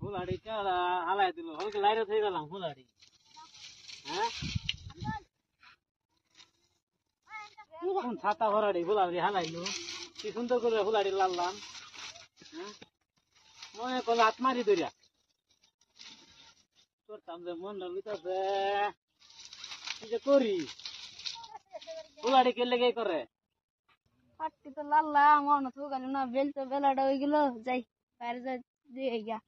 ফুলাড়ি হালাই দিল হলকে লাইরে থেকে গেলাম ফুলাড়ি হ্যাঁ ছাতা ভরাড়ি ফুলাড়ি হালাইলো কি সুন্দর করে ফুলাড়ি লাললাম হ্যাঁ মনে করলে হাত মারি ধরিয়া করতাম যে মন লইতাছে কি যে করি ফুলাড়ি কে লেগে করে পাট্টি তো লাল্লাম মনে তো গেল না বেল তো বেলাটা হয়ে গেল যাই বাইরে যাই দিয়ে গিয়া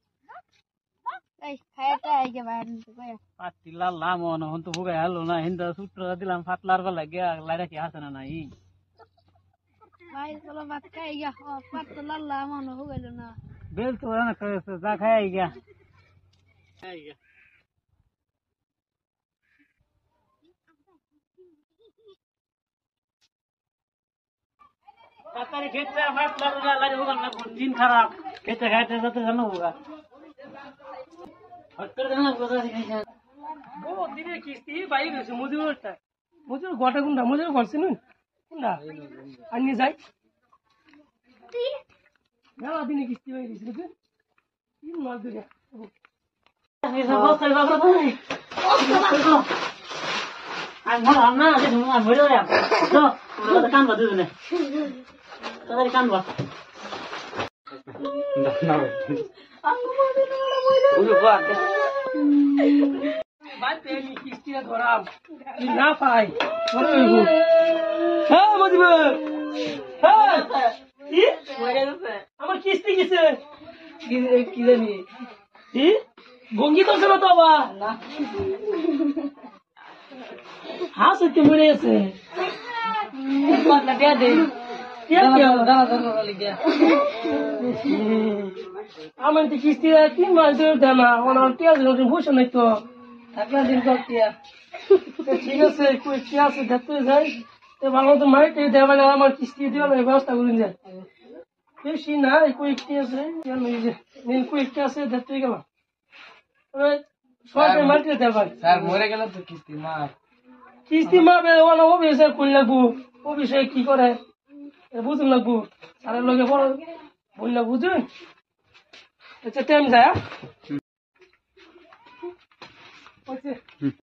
এই খাইতে আই গে বাইরে তো কই পাট্টি লাললাম মনে হন তো ভুগাই হলো না হিন্দা সূত্র দিলাম ফাটলার গলা গিয়া লাইরা কি হাসে না নাই ভাই চলো ভাত খাই গিয়া পাট তো লাল্লাম মনে হয়ে গেল না বেল তো না যা খাই গিয়া খাই গিয়া তাড়াতাড়ি খেতে ফাটলার গলা লাইরা হোগা না দিন খারাপ খেতে খাইতে যেতে জানো হোগা হটকর দেনা কথা শিখাইছে ও দিনে কিস্তি বাইরে হয়েছে মজুরটা মজুর গোটা গুন্ডা মজুর করছে নুন গুন্ডা আনি যাই না দিনে কিস্তি বাইরে হয়েছে বুঝলি তিন মাস ধরে আমি মরলাম না আমি মরে যাই তো কান বাদ দিলে তাড়াতাড়ি কান বাদ বাড়িতে আমি কিস্তিটা ধরাম না পাই হ্যাঁ মজিব হ্যাঁ আমার কিস্তি গেছে কি জানি ভঙ্গি করছে না তো আবার হ্যাঁ সত্যি মরে গেছে আমার তো কিস্তি 3 মাস ধরে দেয় না ওনার পেঁয়াজ বসে নাই তো ঠিক আছে কই কি আছে দেখতে যাই তো ভালো তো মাইতে দেবে না আমার কিস্তি দেওয়ার ব্যবস্থা করুন যায় বেশি না কই কি আছে নীল কই কি আছে দেখতে গেলাম সবাই মাইতে দেবে স্যার মরে গেল তো কিস্তি মাপে ওনা ও বিষয়ে কোন লাগবো ও বিষয়ে কি করে বুঝুন লাগবো স্যারের লগে বড় বললে বুঝুন আচ্ছা টাইম যায়